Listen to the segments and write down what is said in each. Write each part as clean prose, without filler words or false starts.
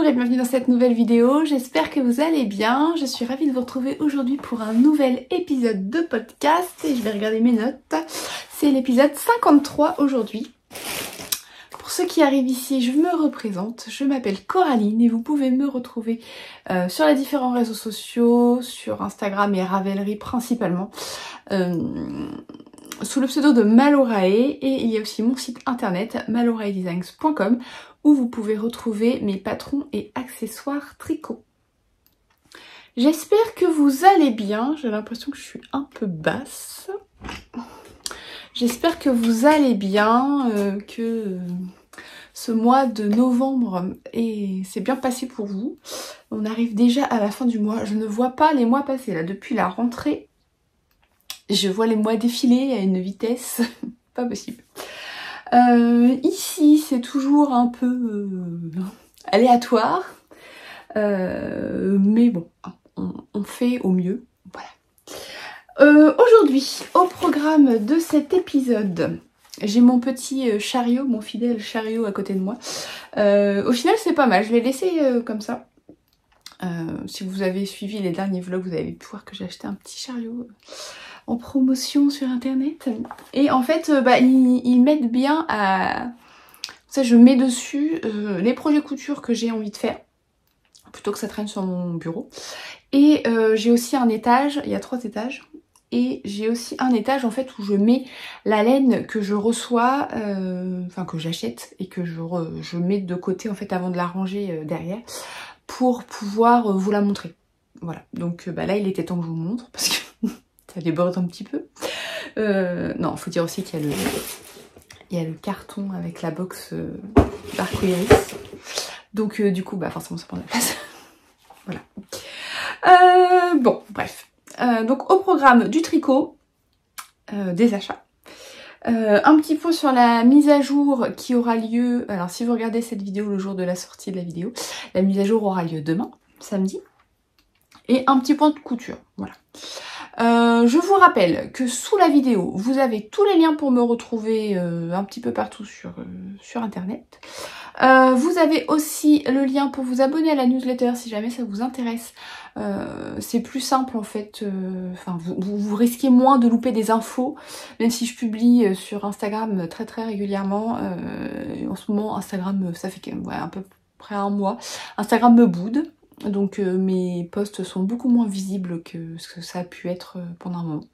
et bienvenue dans cette nouvelle vidéo, j'espère que vous allez bien. Je suis ravie de vous retrouver aujourd'hui pour un nouvel épisode de podcast et je vais regarder mes notes. C'est l'épisode 53 aujourd'hui. Pour ceux qui arrivent ici, je me représente, je m'appelle Coraline et vous pouvez me retrouver sur les différents réseaux sociaux, sur Instagram et Ravelry principalement, sous le pseudo de Malorae, et il y a aussi mon site internet maloraedesigns.com où vous pouvez retrouver mes patrons et accessoires tricot. J'espère que vous allez bien, j'ai l'impression que je suis un peu basse. J'espère que vous allez bien, que ce mois de novembre s'est bien passé pour vous. On arrive déjà à la fin du mois, je ne vois pas les mois passer là, depuis la rentrée. Je vois les mois défiler à une vitesse pas possible. Ici, c'est toujours un peu aléatoire. Mais bon, on fait au mieux. Voilà. Aujourd'hui, au programme de cet épisode, j'ai mon petit chariot, mon fidèle chariot à côté de moi. Au final, c'est pas mal. Je l'ai laissé comme ça. Si vous avez suivi les derniers vlogs, vous avez pu voir que j'ai acheté un petit chariot en promotion sur internet. Et en fait, ils m'aident bien à... Ça, je mets dessus les projets couture que j'ai envie de faire, plutôt que ça traîne sur mon bureau. Et j'ai aussi un étage, il y a 3 étages. Et j'ai aussi un étage en fait où je mets la laine que je reçois, enfin que j'achète et que je mets de côté en fait avant de la ranger derrière pour pouvoir vous la montrer. Voilà, donc là il était temps que je vous montre parce que ça déborde un petit peu. Non, faut dire aussi qu'il y a le carton avec la box d'arc-iris. Donc du coup, forcément ça prend de la place. Voilà. Bon, bref. Donc au programme du tricot, des achats. Un petit point sur la mise à jour qui aura lieu, alors si vous regardez cette vidéo le jour de la sortie de la vidéo, la mise à jour aura lieu demain, samedi. Et un petit point de couture, voilà. Je vous rappelle que sous la vidéo, vous avez tous les liens pour me retrouver un petit peu partout sur internet. Vous avez aussi le lien pour vous abonner à la newsletter si jamais ça vous intéresse. C'est plus simple en fait, vous risquez moins de louper des infos, même si je publie sur Instagram très régulièrement. En ce moment Instagram, ça fait à peu près un mois, Instagram me boude. Donc mes posts sont beaucoup moins visibles que ce que ça a pu être pendant un moment.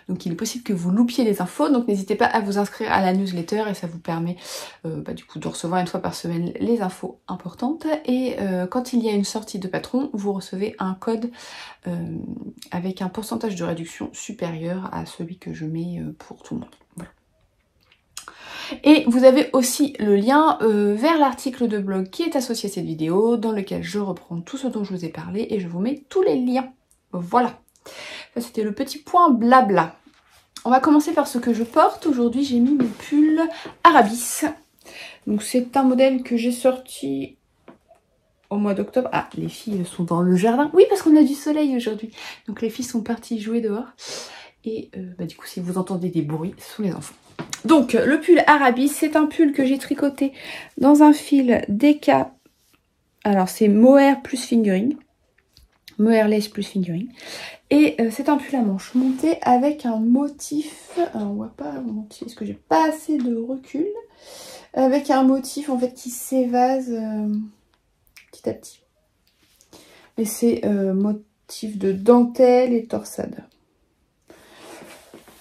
Donc il est possible que vous loupiez les infos, donc n'hésitez pas à vous inscrire à la newsletter et ça vous permet du coup de recevoir une fois par semaine les infos importantes. Et quand il y a une sortie de patron, vous recevez un code avec un pourcentage de réduction supérieur à celui que je mets pour tout le monde. Voilà. Et vous avez aussi le lien vers l'article de blog qui est associé à cette vidéo, dans lequel je reprends tout ce dont je vous ai parlé et je vous mets tous les liens. Voilà. Ça c'était le petit point blabla. On va commencer par ce que je porte. Aujourd'hui j'ai mis mon pull Arabis. Donc c'est un modèle que j'ai sorti au mois d'octobre. Ah, les filles sont dans le jardin. Oui, parce qu'on a du soleil aujourd'hui. Donc les filles sont parties jouer dehors. Et du coup si vous entendez des bruits, ce sont les enfants. Donc le pull Arabis, c'est un pull que j'ai tricoté dans un fil DK. Alors c'est mohair plus fingering. Mohair lace plus fingering. Et c'est un pull à manches montée avec un motif. Alors on voit pas le motif parce que j'ai pas assez de recul. Avec un motif en fait qui s'évase petit à petit. Et c'est motif de dentelle et torsade.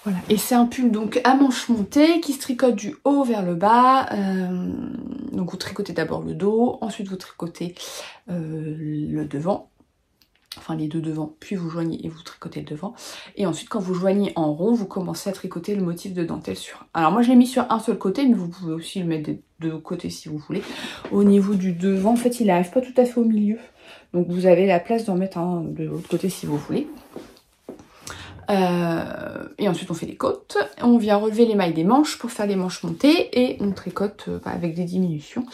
Voilà, et c'est un pull donc à manches montées qui se tricote du haut vers le bas. Donc vous tricotez d'abord le dos, ensuite vous tricotez le devant, enfin les deux devant, puis vous joignez et vous tricotez le devant. Et ensuite quand vous joignez en rond, vous commencez à tricoter le motif de dentelle sur. Alors moi je l'ai mis sur un seul côté, mais vous pouvez aussi le mettre des deux côtés si vous voulez. Au niveau du devant, en fait il n'arrive pas tout à fait au milieu. Donc vous avez la place d'en mettre un de l'autre côté si vous voulez. Et ensuite on fait les côtes, on vient relever les mailles des manches pour faire les manches montées et on tricote avec des diminutions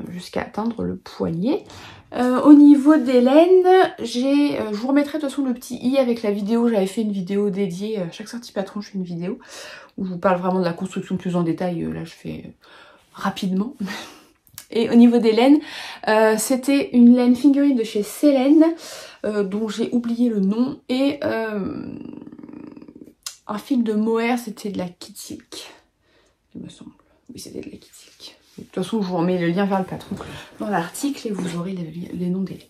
jusqu'à atteindre le poignet. Au niveau des laines, je vous remettrai de toute façon le petit i avec la vidéo, j'avais fait une vidéo dédiée, à chaque sortie patron je fais une vidéo où je vous parle vraiment de la construction plus en détail, là je fais rapidement. Et au niveau des laines, c'était une laine figurine de chez Célène, dont j'ai oublié le nom, et un fil de mohair, c'était de la Kitik, il me semble. Oui, c'était de la Kitik. De toute façon, je vous remets le lien vers le patron dans l'article et vous aurez les noms des laines.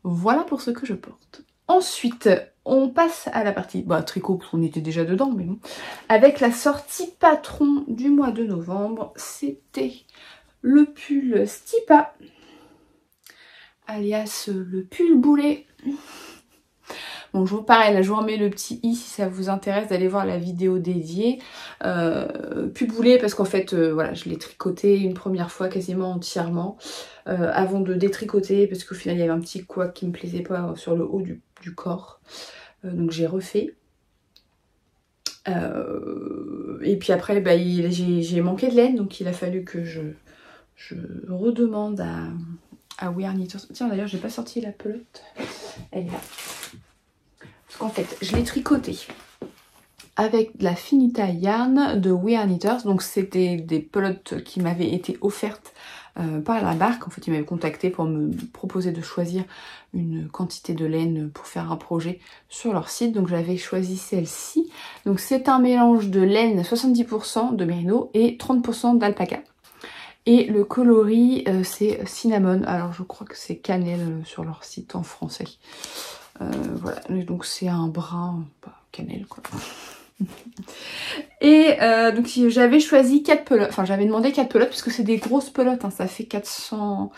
Voilà pour ce que je porte. Ensuite, on passe à la partie tricot, parce qu'on était déjà dedans, mais bon. Avec la sortie patron du mois de novembre, c'était le pull Stipa, alias le pull boulet. Bon, pareil, là je vous remets le petit i si ça vous intéresse d'aller voir la vidéo dédiée. Pull boulet parce qu'en fait, voilà, je l'ai tricoté une première fois quasiment entièrement avant de détricoter parce qu'au final il y avait un petit couac qui me plaisait pas sur le haut du corps. Donc j'ai refait. Et puis après, j'ai manqué de laine, donc il a fallu que je redemande à We Are Knitters. Tiens, d'ailleurs, j'ai pas sorti la pelote. Elle est là. Parce qu'en fait, je l'ai tricoté avec de la Finita Yarn de We Are Knitters. Donc c'était des pelotes qui m'avaient été offertes par la marque. En fait, ils m'avaient contacté pour me proposer de choisir une quantité de laine pour faire un projet sur leur site. Donc j'avais choisi celle-ci. Donc c'est un mélange de laine 70% de mérino et 30% d'alpaca. Et le coloris c'est cinnamon. Alors je crois que c'est cannelle sur leur site en français. Voilà, donc c'est un brun cannelle quoi. Et donc j'avais choisi 4 pelotes, enfin j'avais demandé 4 pelotes parce que c'est des grosses pelotes, hein, ça fait 400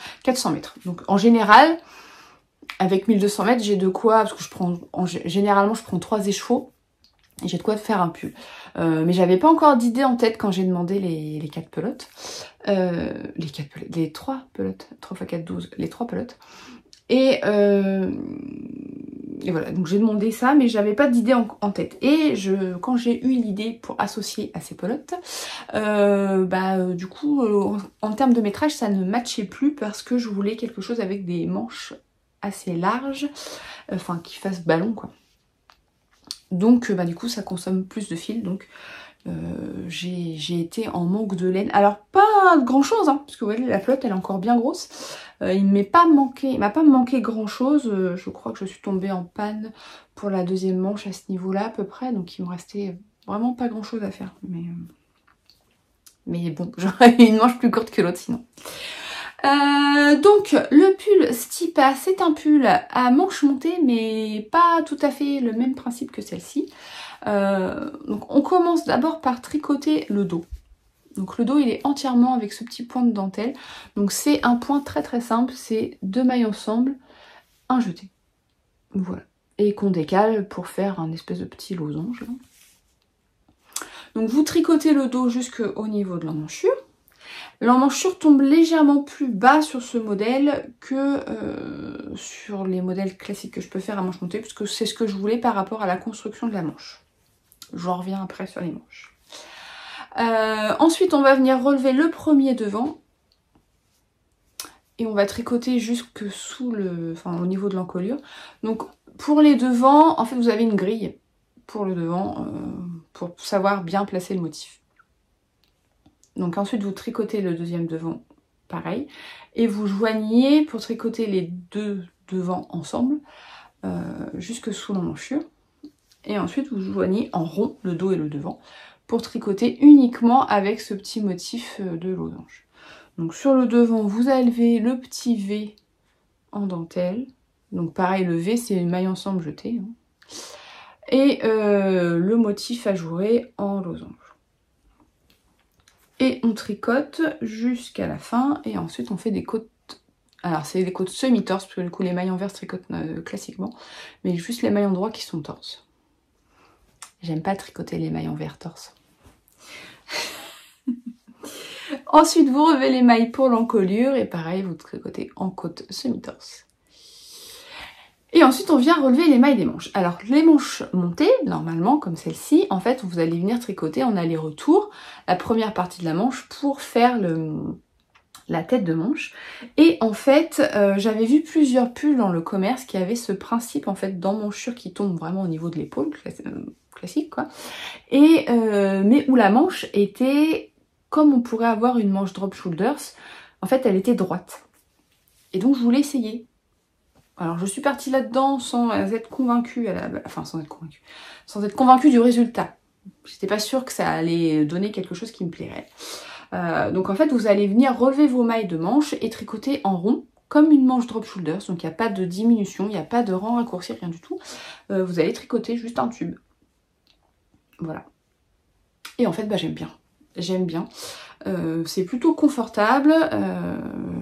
mètres. Donc en général, avec 1200 mètres, j'ai de quoi, parce que généralement je prends 3 écheveaux, et j'ai de quoi faire un pull. Mais j'avais pas encore d'idée en tête quand j'ai demandé les 4 pelotes. Les 3 pelotes, 3 x 4, 12, les 3 pelotes. Et voilà, donc j'ai demandé ça, mais j'avais pas d'idée en tête. Et quand j'ai eu l'idée pour associer à ces pelotes, du coup, en termes de métrage, ça ne matchait plus parce que je voulais quelque chose avec des manches assez larges, enfin qui fassent ballon quoi. Donc du coup, ça consomme plus de fil, donc j'ai été en manque de laine. Alors pas grand chose, hein, parce que vous voyez la pelote elle est encore bien grosse. Il m'a pas manqué grand chose. Je crois que je suis tombée en panne pour la deuxième manche à ce niveau là à peu près. Donc il me restait vraiment pas grand chose à faire. Mais bon, j'aurais une manche plus courte que l'autre sinon. Donc le pull Stipa, c'est un pull à manches montées mais pas tout à fait le même principe que celle-ci. Donc on commence d'abord par tricoter le dos. Donc le dos il est entièrement avec ce petit point de dentelle. Donc c'est un point très très simple, c'est 2 mailles ensemble, un jeté. Voilà. Et qu'on décale pour faire un espèce de petit losange. Là. Donc vous tricotez le dos jusqu'au niveau de l'emmanchure. L'emmanchure tombe légèrement plus bas sur ce modèle que sur les modèles classiques que je peux faire à manche montée, puisque c'est ce que je voulais par rapport à la construction de la manche. J'en reviens après sur les manches. Ensuite, on va venir relever le premier devant. Et on va tricoter jusque au niveau de l'encolure. Donc pour les devants, en fait vous avez une grille pour le devant pour savoir bien placer le motif. Donc ensuite vous tricotez le deuxième devant, pareil. Et vous joignez pour tricoter les deux devants ensemble jusque sous l'emmanchure. Et ensuite vous joignez en rond le dos et le devant pour tricoter uniquement avec ce petit motif de losange. Donc sur le devant, vous avez le petit V en dentelle. Donc pareil, le V, c'est une maille ensemble jetée. Hein. Et le motif ajouré en losange. Et on tricote jusqu'à la fin. Et ensuite, on fait des côtes. Alors, c'est des côtes semi-torses, parce que du coup, les mailles envers se tricotent classiquement. Mais juste les mailles endroits qui sont torses. J'aime pas tricoter les mailles envers torse. Ensuite, vous relevez les mailles pour l'encolure et pareil, vous tricotez en côte semi-torse. Et ensuite, on vient relever les mailles des manches. Alors, les manches montées, normalement, comme celle-ci, en fait, vous allez venir tricoter en aller-retour la première partie de la manche pour faire la tête de manche. Et en fait, j'avais vu plusieurs pulls dans le commerce qui avaient ce principe, en fait, d'emmanchure qui tombe vraiment au niveau de l'épaule, classique, quoi. Et, mais où la manche était comme on pourrait avoir une manche drop shoulders, en fait elle était droite. Et donc je voulais essayer. Alors je suis partie là-dedans sans être convaincue, sans être convaincue du résultat. J'étais pas sûre que ça allait donner quelque chose qui me plairait. Donc en fait vous allez venir relever vos mailles de manche et tricoter en rond comme une manche drop shoulders, donc il n'y a pas de diminution, il n'y a pas de rang raccourci, rien du tout. Vous allez tricoter juste un tube. Voilà. Et en fait bah, j'aime bien. J'aime bien. C'est plutôt confortable.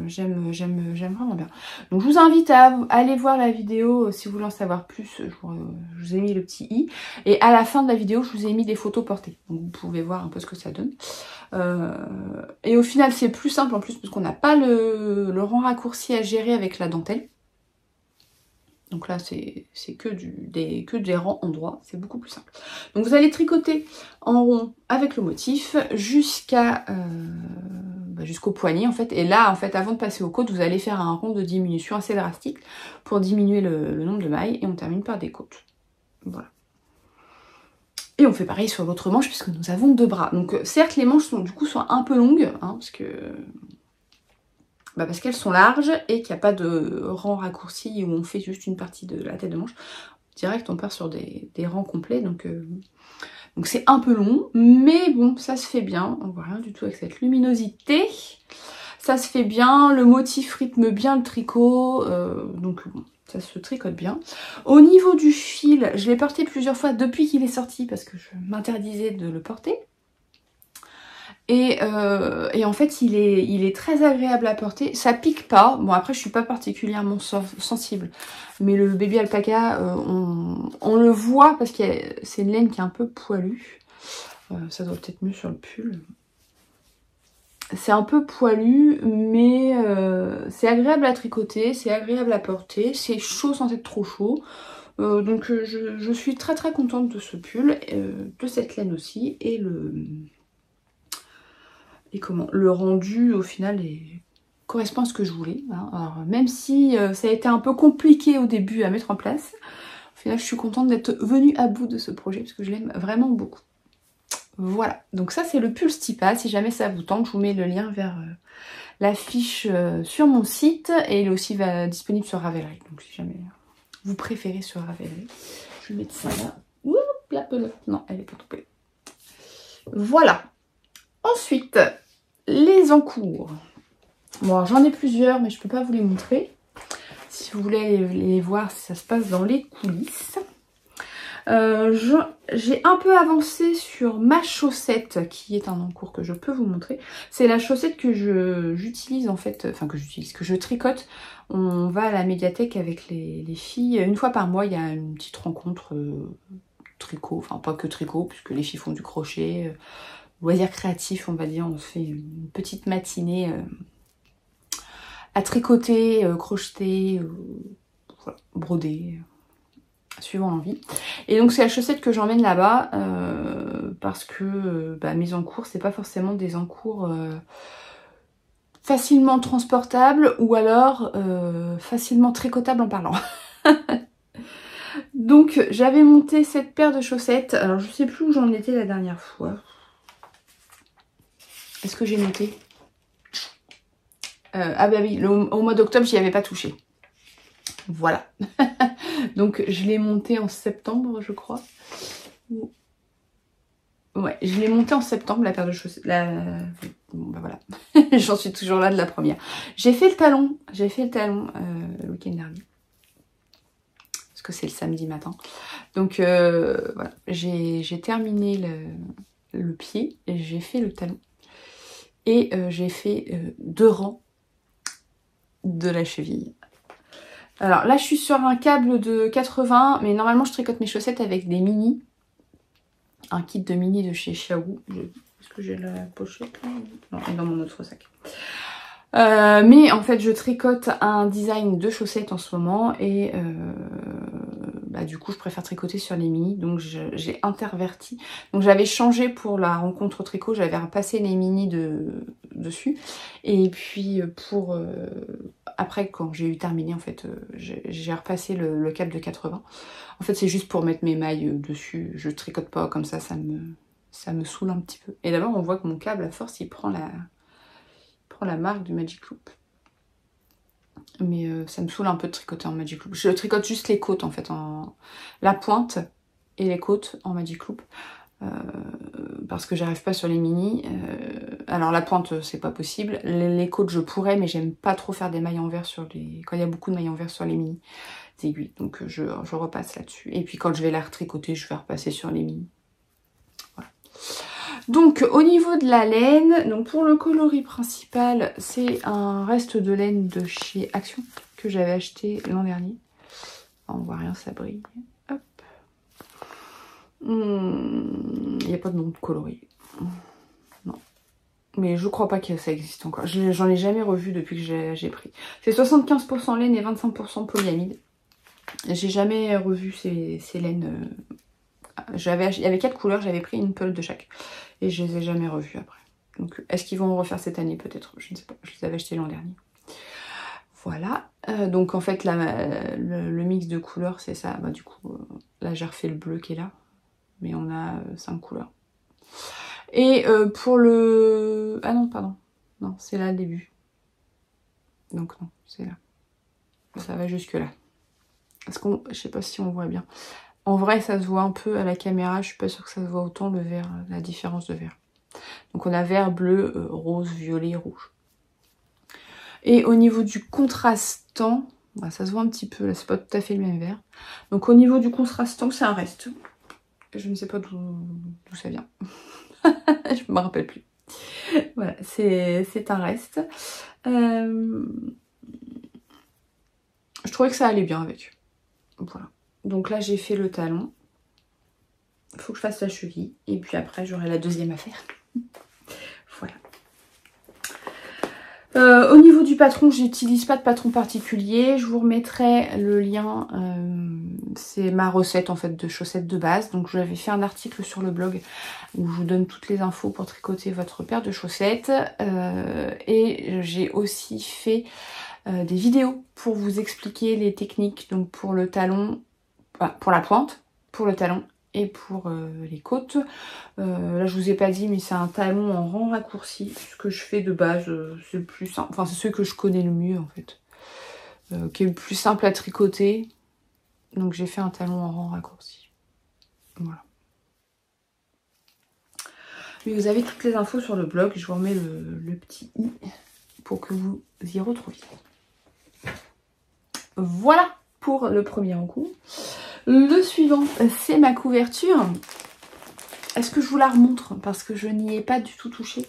J'aime vraiment bien. Donc je vous invite à aller voir la vidéo si vous voulez en savoir plus. Je vous ai mis le petit i. Et à la fin de la vidéo, je vous ai mis des photos portées. Donc vous pouvez voir un peu ce que ça donne. Et au final, c'est plus simple en plus parce qu'on n'a pas le rang raccourci à gérer avec la dentelle. Donc là, c'est que des rangs en droit, c'est beaucoup plus simple. Donc vous allez tricoter en rond avec le motif jusqu'au poignet en fait. Et là, en fait, avant de passer aux côtes, vous allez faire un rond de diminution assez drastique pour diminuer le nombre de mailles. Et on termine par des côtes. Voilà. Et on fait pareil sur l'autre manche puisque nous avons 2 bras. Donc certes, les manches sont un peu longues, hein, parce qu'elles sont larges et qu'il n'y a pas de rang raccourci où on fait juste une partie de la tête de manche. Direct, on part sur des rangs complets, donc c'est un peu long, mais bon, ça se fait bien. On voit rien du tout avec cette luminosité. Ça se fait bien, le motif rythme bien le tricot, donc bon, ça se tricote bien. Au niveau du fil, je l'ai porté plusieurs fois depuis qu'il est sorti parce que je m'interdisais de le porter. Et en fait il est très agréable à porter, ça pique pas, bon après je suis pas particulièrement sensible, mais le baby alpaca on le voit parce que c'est une laine qui est un peu poilue, ça doit peut-être mieux sur le pull, c'est un peu poilu mais c'est agréable à tricoter, c'est agréable à porter, c'est chaud sans être trop chaud. Donc je suis très très contente de ce pull, de cette laine aussi, et le rendu au final correspond à ce que je voulais. Hein. Alors même si ça a été un peu compliqué au début à mettre en place, au final je suis contente d'être venue à bout de ce projet parce que je l'aime vraiment beaucoup. Voilà, donc ça c'est le pull Stipa, si jamais ça vous tente, je vous mets le lien vers la fiche sur mon site, et il est aussi disponible sur Ravelry, donc si jamais vous préférez sur Ravelry, je vais mettre ça là. Ouh, la pelote, non elle est pas tombée. Voilà. Ensuite, les encours. Bon, j'en ai plusieurs, mais je peux pas vous les montrer. Si vous voulez les voir, ça se passe dans les coulisses. J'ai un peu avancé sur ma chaussette, qui est un encours que je peux vous montrer. C'est la chaussette que j'utilise en fait, que je tricote. On va à la médiathèque avec les filles. Une fois par mois, il y a une petite rencontre tricot, enfin pas que tricot, puisque les filles font du crochet. Loisir créatif, on va dire, on se fait une petite matinée à tricoter, crocheter, voilà, broder, suivant l'envie. Et donc c'est la chaussette que j'emmène là-bas parce que mes encours, c'est pas forcément des encours facilement transportables ou alors facilement tricotables en parlant. Donc j'avais monté cette paire de chaussettes, alors je sais plus où j'en étais la dernière fois. Est-ce que j'ai noté? Ah bah oui, au mois d'octobre, j'y avais pas touché. Voilà. Donc je l'ai monté en septembre, je crois. Ouais, je l'ai monté en septembre, la paire de chaussettes. Bon bah voilà. J'en suis toujours là de la première. J'ai fait le talon. Le week-end dernier. Parce que c'est le samedi matin. Donc voilà. J'ai terminé le pied et j'ai fait le talon. Et j'ai fait 2 rangs de la cheville. Alors là je suis sur un câble de 80, mais normalement je tricote mes chaussettes avec des mini. Un kit de mini de chez Xiaowu. Est-ce que j'ai la pochette là? Non, elle est dans mon autre sac. Mais en fait je tricote un design de chaussettes en ce moment et du coup je préfère tricoter sur les mini, donc j'ai interverti. Donc j'avais changé pour la rencontre tricot, j'avais repassé les mini dessus, et puis pour après quand j'ai eu terminé en fait j'ai repassé le câble de 80. En fait c'est juste pour mettre mes mailles dessus, je tricote pas comme ça, ça me ça me saoule un petit peu. Et d'abord, on voit que mon câble, à force, il prend la marque du Magic Loop. Mais ça me saoule un peu de tricoter en Magic Loop. Je tricote juste les côtes en fait, la pointe et les côtes en Magic Loop. Parce que j'arrive pas sur les mini. Alors la pointe c'est pas possible. Les côtes je pourrais, mais j'aime pas trop faire des mailles envers quand il y a beaucoup de mailles envers sur les mini aiguilles. Donc je repasse là-dessus. Et puis quand je vais la retricoter, je vais repasser sur les mini. Voilà. Donc au niveau de la laine, donc pour le coloris principal, c'est un reste de laine de chez Action que j'avais acheté l'an dernier. On voit rien, ça brille. Hop. Il n'y a pas de nom de coloris. Non. Mais je crois pas que ça existe encore. J'en ai jamais revu depuis que j'ai pris. C'est 75% laine et 25% polyamide. J'ai jamais revu ces laines. Il y avait 4 couleurs, j'avais pris une peule de chaque. Et je les ai jamais revues après. Donc est-ce qu'ils vont refaire cette année peut-être? Je ne sais pas. Je les avais achetés l'an dernier. Voilà. Donc en fait le mix de couleurs c'est ça. Bah, du coup là j'ai refait le bleu qui est là. Mais on a 5 couleurs. Et pour le... Ah non, pardon. Non, c'est là le début. Donc non, c'est là. Ça va jusque là. Parce qu'on... Je sais pas si on voit bien. En vrai, ça se voit un peu à la caméra. Je suis pas sûre que ça se voit autant le vert, la différence de vert. Donc on a vert, bleu, rose, violet, rouge. Et au niveau du contrastant, bah, ça se voit un petit peu. Là, c'est pas tout à fait le même vert. Donc au niveau du contrastant, c'est un reste. Je ne sais pas d'où ça vient. Je me rappelle plus. Voilà, c'est un reste. Je trouvais que ça allait bien avec. Voilà. Donc là, j'ai fait le talon. Il faut que je fasse la cheville. Et puis après, j'aurai la deuxième affaire. Voilà. Au niveau du patron, j'utilise pas de patron particulier. Je vous remettrai le lien. C'est ma recette en fait de chaussettes de base. Donc j'avais fait un article sur le blog où je vous donne toutes les infos pour tricoter votre paire de chaussettes. Et j'ai aussi fait des vidéos pour vous expliquer les techniques. Donc pour le talon, pour la pointe, pour le talon et pour les côtes. Là je vous ai pas dit mais c'est un talon en rang raccourci. Ce que je fais de base, c'est le plus simple. Enfin c'est celui que je connais le mieux en fait. Qui est le plus simple à tricoter. Donc j'ai fait un talon en rang raccourci. Voilà. Mais vous avez toutes les infos sur le blog. Je vous remets le petit i pour que vous y retrouviez. Voilà pour le premier en-coup. Le suivant, c'est ma couverture. Est-ce que je vous la remontre? Parce que je n'y ai pas du tout touché.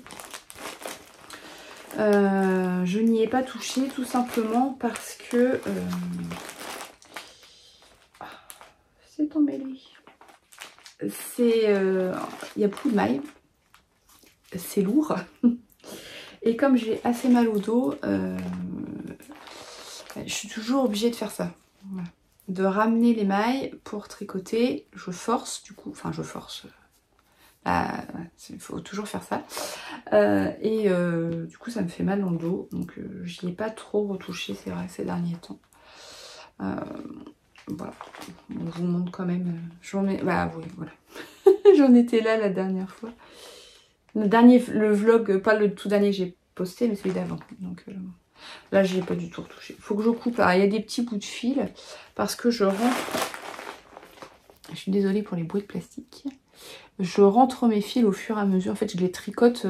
Je n'y ai pas touché tout simplement parce que c'est emmêlé. Il y a beaucoup de mailles. C'est lourd. Et comme j'ai assez mal au dos, je suis toujours obligée de faire ça. Voilà. De ramener les mailles pour tricoter. Je force du coup, enfin je force. Il faut toujours faire ça. Du coup ça me fait mal dans le dos. Donc j'y ai pas trop retouché, c'est vrai, ces derniers temps. Voilà. Je vous montre quand même. Bah oui, voilà. J'en étais là la dernière fois. Le vlog, pas le tout dernier que j'ai posté, mais celui d'avant. Donc là, je n'ai pas du tout retouché. Il faut que je coupe. Alors, il y a des petits bouts de fil parce que je rentre. Je suis désolée pour les bruits de plastique. Je rentre mes fils au fur et à mesure. En fait, je les tricote.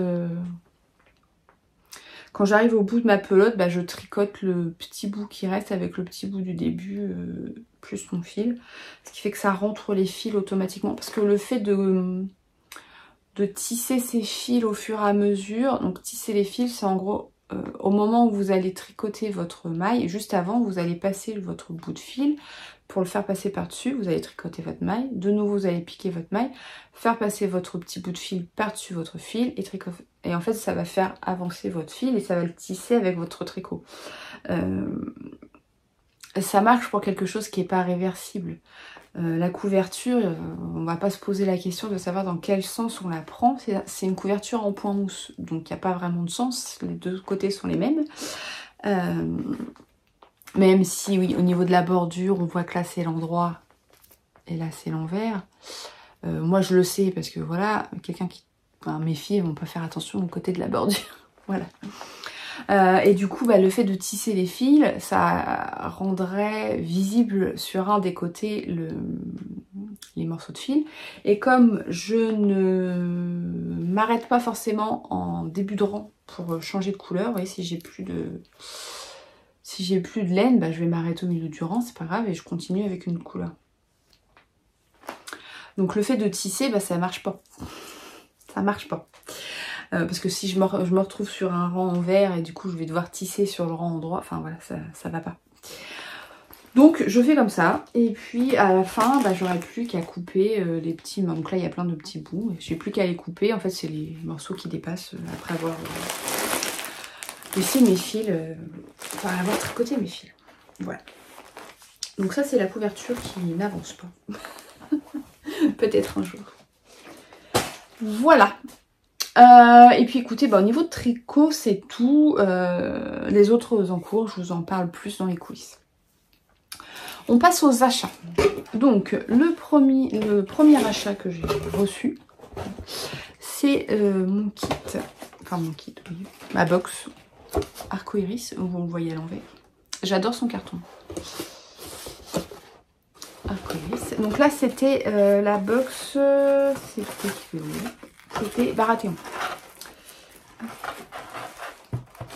Quand j'arrive au bout de ma pelote, bah, je tricote le petit bout qui reste avec le petit bout du début plus mon fil. Ce qui fait que ça rentre les fils automatiquement. Parce que le fait de tisser ces fils au fur et à mesure. Donc tisser les fils, c'est en gros au moment où vous allez tricoter votre maille, juste avant vous allez passer votre bout de fil pour le faire passer par-dessus, vous allez tricoter votre maille, de nouveau vous allez piquer votre maille, faire passer votre petit bout de fil par-dessus votre fil et tricoter. Et en fait ça va faire avancer votre fil et ça va le tisser avec votre tricot. Ça marche pour quelque chose qui n'est pas réversible. La couverture, on va pas se poser la question de savoir dans quel sens on la prend. C'est une couverture en point mousse, donc il n'y a pas vraiment de sens. Les deux côtés sont les mêmes. Même si, oui, au niveau de la bordure, on voit que là c'est l'endroit et là c'est l'envers. Moi je le sais parce que voilà, quelqu'un qui... Enfin, mes filles vont pas faire attention au côté de la bordure. Voilà. Et du coup, le fait de tisser les fils, ça rendrait visible sur un des côtés les morceaux de fil. Et comme je ne m'arrête pas forcément en début de rang pour changer de couleur, vous voyez, si j'ai plus de laine, je vais m'arrêter au milieu du rang, c'est pas grave, et je continue avec une couleur. Donc le fait de tisser, ça marche pas. Ça marche pas. Parce que si je me retrouve sur un rang en vert et du coup je vais devoir tisser sur le rang en droit, enfin voilà, ça va pas. Donc je fais comme ça, et puis à la fin, j'aurai plus qu'à couper les petits... Donc là il y a plein de petits bouts, j'ai plus qu'à les couper, en fait c'est les morceaux qui dépassent après avoir laissé mes fils, enfin avoir tricoté mes fils. Voilà. Donc ça c'est la couverture qui n'avance pas. Peut-être un jour. Voilà. Et puis écoutez, au niveau de tricot, c'est tout. Les autres en cours, je vous en parle plus dans les coulisses. On passe aux achats. Donc le premier achat que j'ai reçu, c'est mon kit, enfin mon kit, oui, ma box Arcoiris, vous le voyez à l'envers. J'adore son carton. Arcoiris. Donc là c'était la box, c'était Baratheon.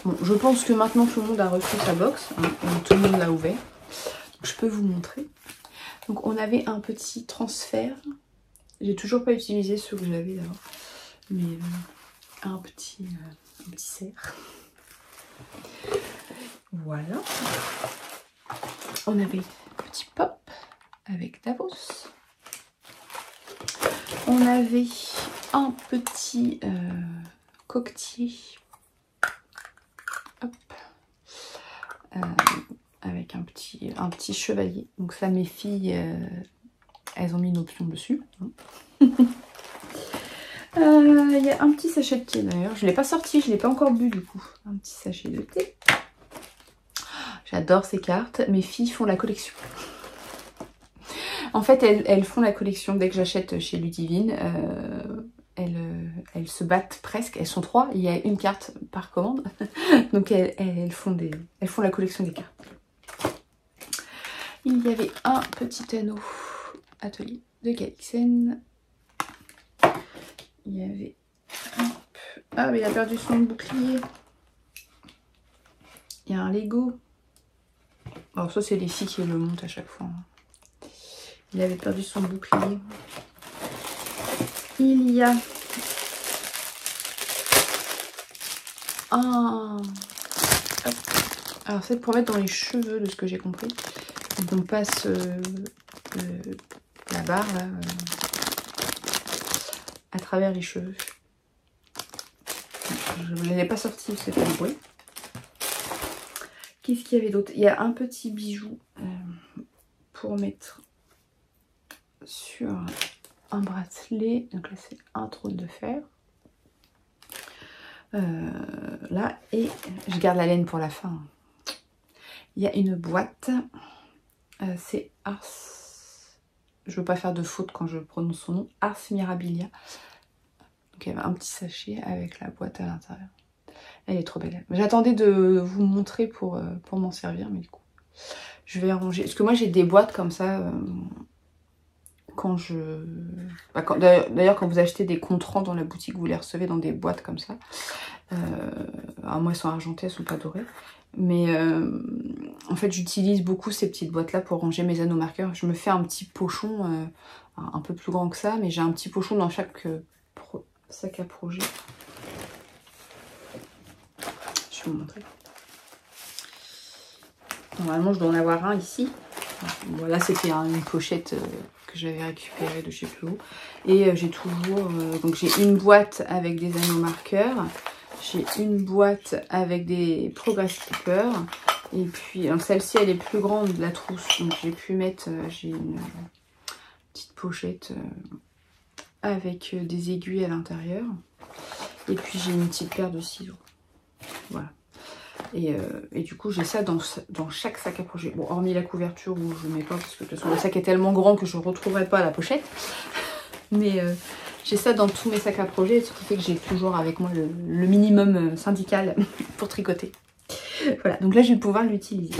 Bon, je pense que maintenant tout le monde a reçu sa box, hein, tout le monde l'a ouvert. Donc, je peux vous montrer. Donc on avait un petit transfert. J'ai toujours pas utilisé ceux que j'avais d'abord, mais un petit cerf. Voilà. On avait un petit pop avec Davos. On avait un petit coquetier. Hop. Avec un petit chevalier. Donc ça, mes filles, elles ont mis une option dessus. Il y a un petit sachet de thé d'ailleurs. Je ne l'ai pas sorti, je ne l'ai pas encore bu du coup. Un petit sachet de thé. J'adore ces cartes. Mes filles font la collection. En fait, elles font la collection dès que j'achète chez Ludivine. Elles se battent presque. Elles sont 3. Il y a une carte par commande. Donc elles font la collection des cartes. Il y avait un petit anneau atelier de Galixen. Il y avait... Ah, mais il a perdu son bouclier. Il y a un Lego. Alors ça, c'est les filles qui le montent à chaque fois. Il avait perdu son bouclier. Il y a un... Hop. Alors c'est pour mettre dans les cheveux, de ce que j'ai compris. Donc on passe la barre là, à travers les cheveux. Je ne l'ai pas sorti, c'est pas le bruit. Qu'est-ce qu'il y avait d'autre? Il y a un petit bijou pour mettre sur un bracelet. Donc là c'est un trou de fer. Là, et je garde la laine pour la fin. Il y a une boîte. C'est Ars. Je veux pas faire de faute quand je prononce son nom. Ars Mirabilia. Donc il y avait un petit sachet avec la boîte à l'intérieur. Elle est trop belle. J'attendais de vous montrer pour m'en servir, mais du coup, je vais ranger. Parce que moi j'ai des boîtes comme ça. Quand je... D'ailleurs, quand vous achetez des comptes-rends dans la boutique, vous les recevez dans des boîtes comme ça. Alors moi, elles sont argentées, elles sont pas dorées. Mais en fait, j'utilise beaucoup ces petites boîtes-là pour ranger mes anneaux marqueurs. Je me fais un petit pochon, un peu plus grand que ça, mais j'ai un petit pochon dans chaque sac à projet. Je vais vous montrer. Normalement, je dois en avoir un ici. Voilà, c'était une pochette que j'avais récupérée de je sais plus où. Et j'ai toujours... donc j'ai une boîte avec des anneaux marqueurs. J'ai une boîte avec des Progress Keeper. Et puis, celle-ci, elle est plus grande, la trousse. Donc j'ai pu mettre... j'ai une petite pochette avec des aiguilles à l'intérieur. Et puis j'ai une petite paire de ciseaux. Voilà. Et du coup j'ai ça dans chaque sac à projet. Bon, hormis la couverture où je ne mets pas parce que de toute façon le sac est tellement grand que je ne retrouverai pas la pochette. Mais j'ai ça dans tous mes sacs à projet, ce qui fait que j'ai toujours avec moi le minimum syndical pour tricoter. Voilà, donc là je vais pouvoir l'utiliser.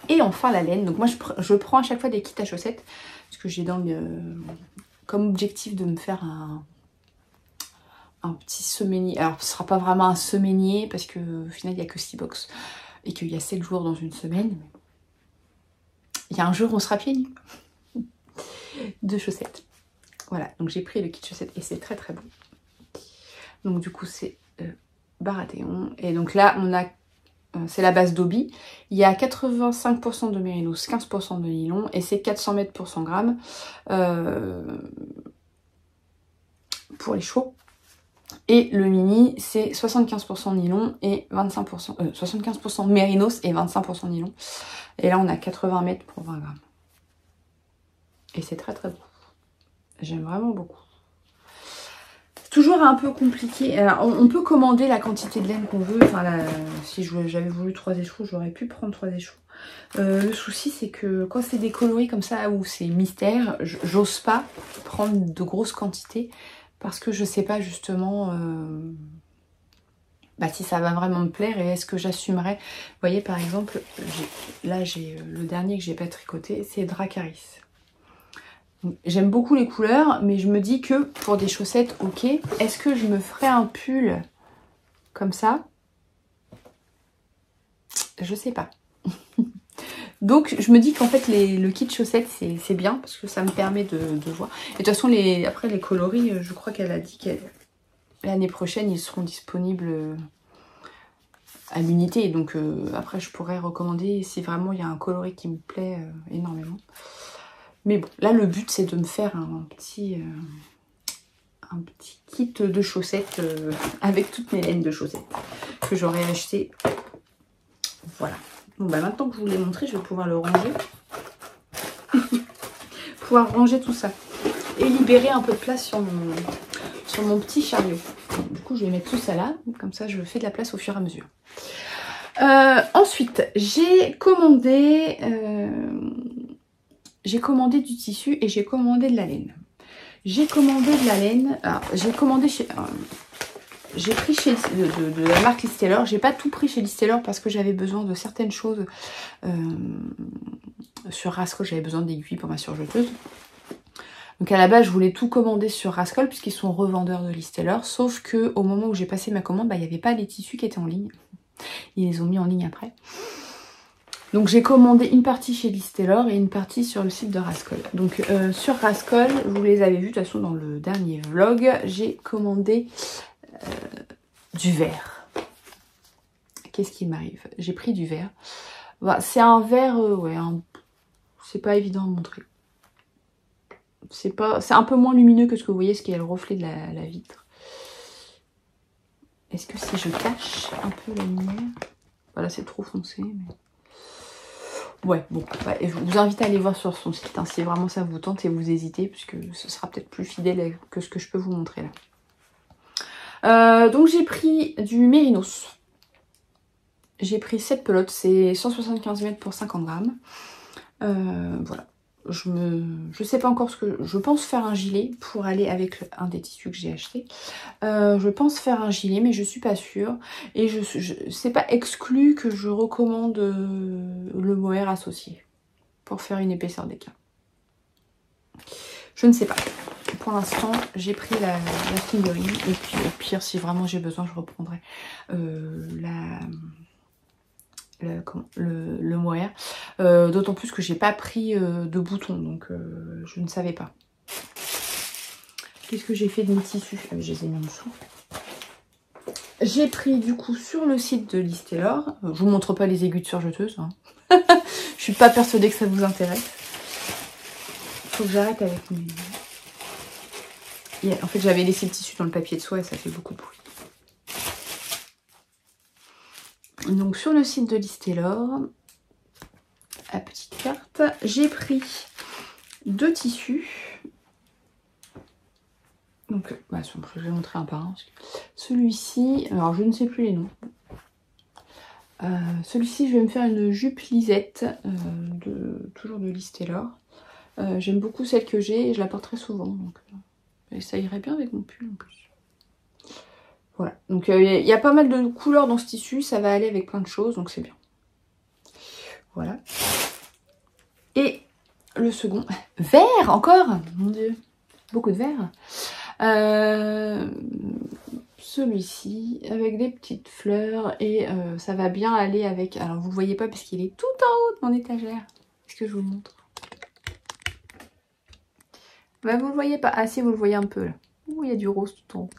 Et enfin la laine, donc moi je prends à chaque fois des kits à chaussettes, parce que j'ai comme objectif de me faire un petit semainier. Alors ce sera pas vraiment un semainier, parce qu'au final il n'y a que 6 box, et qu'il y a 7 jours dans une semaine. Il y a un jour où on sera pieds nus de chaussettes. Voilà, donc j'ai pris le kit chaussettes et c'est très très bon. Donc du coup c'est Baratheon. Et donc là on a, c'est la base d'Obi. Il y a 85% de mérinos, 15% de nylon et c'est 400 mètres pour 100 grammes pour les chevaux. Et le mini c'est 75% nylon et 25%, 75% mérinos et 25% nylon. Et là on a 80 mètres pour 20 grammes. Et c'est très très beau. J'aime vraiment beaucoup. Toujours un peu compliqué. Alors, on peut commander la quantité de laine qu'on veut. Enfin, si j'avais voulu 3 échos, j'aurais pu prendre 3 échos. Le souci, c'est que quand c'est des coloris comme ça, où c'est mystère, j'ose pas prendre de grosses quantités. Parce que je sais pas justement si ça va vraiment me plaire et est-ce que j'assumerai. Vous voyez, par exemple, là, j'ai le dernier que j'ai pas tricoté, c'est Dracarys. J'aime beaucoup les couleurs, mais je me dis que pour des chaussettes, ok. Est-ce que je me ferais un pull comme ça? Je sais pas. Donc je me dis qu'en fait le kit chaussettes c'est bien parce que ça me permet de voir. Et de toute façon après les coloris, je crois qu'elle a dit que l'année prochaine ils seront disponibles à l'unité. Donc après je pourrais recommander si vraiment il y a un coloris qui me plaît énormément. Mais bon, là le but c'est de me faire un petit kit de chaussettes avec toutes mes laines de chaussettes que j'aurais acheté. Voilà. Bon bah maintenant que je vous l'ai montré, je vais pouvoir le ranger. Pouvoir ranger tout ça. Et libérer un peu de place sur mon petit chariot. Du coup je vais mettre tout ça là. Comme ça je fais de la place au fur et à mesure. Ensuite, j'ai commandé du tissu et j'ai commandé de la laine. J'ai commandé de la laine. J'ai commandé chez... j'ai pris chez de la marque Listeller. J'ai pas tout pris chez Listeller parce que j'avais besoin de certaines choses. Sur Rascol, j'avais besoin d'aiguilles pour ma surjeteuse. Donc à la base, je voulais tout commander sur Rascol puisqu'ils sont revendeurs de Listeller. Sauf que au moment où j'ai passé ma commande, il n'y avait pas les tissus qui étaient en ligne. Ils les ont mis en ligne après. Donc j'ai commandé une partie chez Listeller et une partie sur le site de Rascol. Donc sur Rascol, vous les avez vus de toute façon dans le dernier vlog, j'ai commandé du verre. Qu'est-ce qui m'arrive? J'ai pris du verre. Bah, c'est un verre, c'est pas évident à montrer. C'est un peu moins lumineux que ce que vous voyez, ce qui est le reflet de la vitre. Est-ce que si je cache un peu la lumière? Voilà, c'est trop foncé. Mais... ouais, bon, je vous invite à aller voir sur son site, hein, si vraiment ça vous tente et vous hésitez, puisque ce sera peut-être plus fidèle que ce que je peux vous montrer là. Donc j'ai pris du mérinos. J'ai pris 7 pelotes, c'est 175 mètres pour 50 grammes. Voilà. Je sais pas encore ce que... Je pense faire un gilet pour aller avec un des tissus que j'ai acheté. Je pense faire un gilet, mais je suis pas sûre. Et c'est pas exclu que je recommande le mohair associé pour faire une épaisseur d'écart. Je ne sais pas. Pour l'instant, j'ai pris la figurine. Et puis au pire, si vraiment j'ai besoin, je reprendrai le mohair. D'autant plus que j'ai pas pris de boutons, donc je ne savais pas. Qu'est-ce que j'ai fait de mes tissus? Je les ai mis en dessous. J'ai pris du coup sur le site de Listeller. Je vous montre pas les aiguilles de surjeteuse. Hein. Je suis pas persuadée que ça vous intéresse. Faut que j'arrête avec mes... En fait, j'avais laissé le tissu dans le papier de soie et ça fait beaucoup de bruit. Donc sur le site de Listeller, à petite carte, j'ai pris 2 tissus. Donc je vais montrer un par un. Celui-ci, alors je ne sais plus les noms. Celui-ci, je vais me faire une jupe lisette, toujours de Listeller. J'aime beaucoup celle que j'ai et je la porte très souvent. Donc, Et ça irait bien avec mon pull en plus. Voilà, donc il y a pas mal de couleurs dans ce tissu, ça va aller avec plein de choses, donc c'est bien. Voilà. Et le second, vert encore, mon dieu, beaucoup de vert. Celui-ci avec des petites fleurs et ça va bien aller avec, alors vous le voyez pas parce qu'il est tout en haut de mon étagère. Est-ce que je vous le montre? Bah vous le voyez pas, ah si vous le voyez un peu là. Ouh, il y a du rose tout en haut.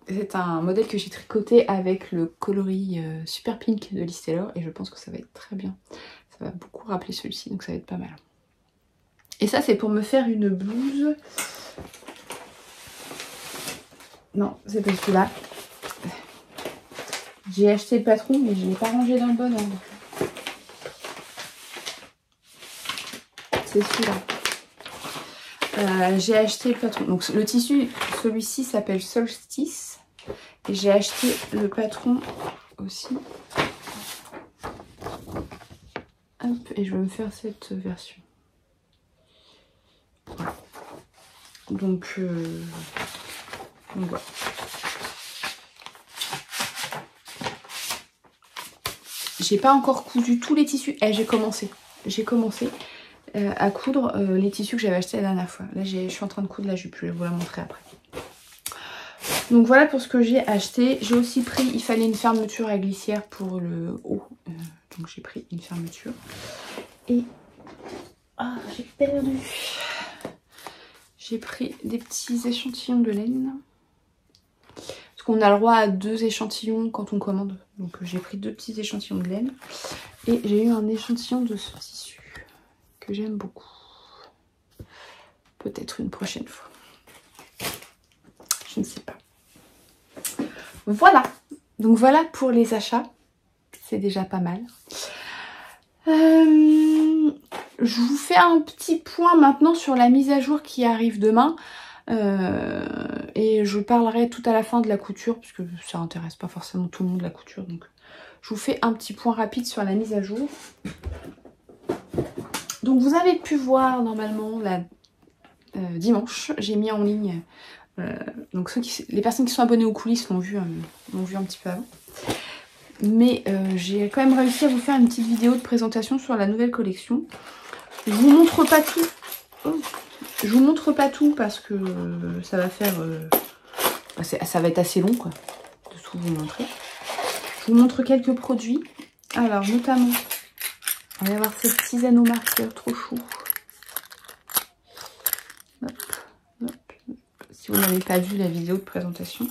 C'est un modèle que j'ai tricoté avec le coloris Super Pink de Liz Taylor et je pense que ça va être très bien. Ça va beaucoup rappeler celui-ci, donc ça va être pas mal. Et ça c'est pour me faire une blouse. Non, c'est pas celui-là. J'ai acheté le patron, mais je ne l'ai pas rangé dans le bon ordre. C'est celui-là. J'ai acheté le patron. Donc le tissu, celui-ci s'appelle Solstice. Et j'ai acheté le patron aussi. Hop, et je vais me faire cette version. Voilà. Donc voilà. J'ai pas encore cousu tous les tissus. J'ai commencé à coudre les tissus que j'avais achetés la dernière fois. Là je suis en train de coudre la jupe, je vais vous la montrer après. Donc voilà pour ce que j'ai acheté. J'ai aussi pris, il fallait une fermeture à glissière pour le haut. Donc j'ai pris une fermeture. Et ah, j'ai perdu. J'ai pris des petits échantillons de laine. Parce qu'on a le droit à 2 échantillons quand on commande. Donc j'ai pris 2 petits échantillons de laine. Et j'ai eu un échantillon de ce tissu que j'aime beaucoup. Peut-être une prochaine fois. Je ne sais pas. Voilà. Donc voilà pour les achats. C'est déjà pas mal. Je vous fais un petit point maintenant sur la mise à jour qui arrive demain. Et je parlerai tout à la fin de la couture, puisque ça intéresse pas forcément tout le monde la couture. Donc je vous fais un petit point rapide sur la mise à jour. Donc vous avez pu voir normalement dimanche, j'ai mis en ligne. Donc les personnes qui sont abonnées aux coulisses l'ont vu un petit peu avant. Mais j'ai quand même réussi à vous faire une petite vidéo de présentation sur la nouvelle collection. Je vous montre pas tout. Oh. Je vous montre pas tout parce que ça va faire... ça va être assez long quoi, de tout vous montrer. Je vous montre quelques produits. Alors notamment, on va y avoir ces petits anneaux marqueurs trop choux. Hop, hop, hop. Si vous n'avez pas vu la vidéo de présentation.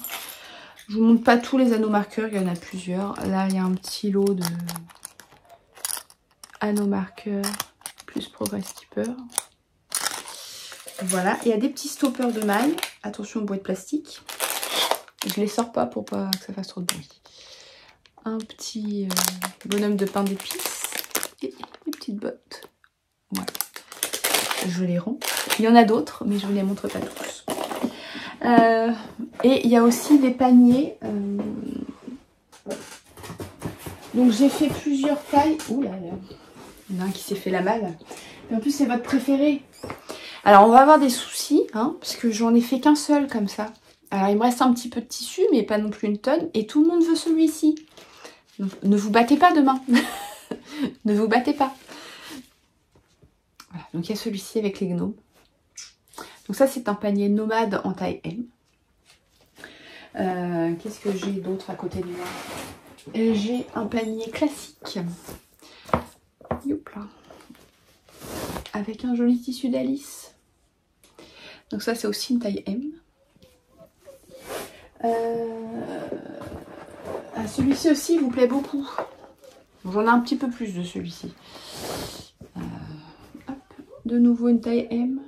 Je vous montre pas tous les anneaux marqueurs, il y en a plusieurs. Là, il y a un petit lot de anneaux marqueurs plus Progress Keeper. Voilà, il y a des petits stoppers de mailles. Attention aux boîtes plastiques. Je les sors pas pour pas que ça fasse trop de bruit. Un petit bonhomme de pain d'épices et des petites bottes. Voilà. Je les rends. Il y en a d'autres, mais je ne les montre pas tous. Et il y a aussi des paniers. Donc j'ai fait plusieurs tailles. Ouh là là. Il y en a un qui s'est fait la malle. Et en plus c'est votre préféré. Alors on va avoir des soucis, hein, parce que j'en ai fait qu'un seul comme ça. Alors il me reste un petit peu de tissu, mais pas non plus une tonne. Et tout le monde veut celui-ci. Donc ne vous battez pas demain. Ne vous battez pas. Voilà, donc il y a celui-ci avec les gnomes. Donc ça c'est un panier nomade en taille M. Qu'est-ce que j'ai d'autre à côté de moi? J'ai un panier classique. Youpla. Avec un joli tissu d'Alice. Donc ça c'est aussi une taille M. Celui-ci aussi vous plaît beaucoup. J'en ai un petit peu plus de celui-ci. De nouveau une taille M.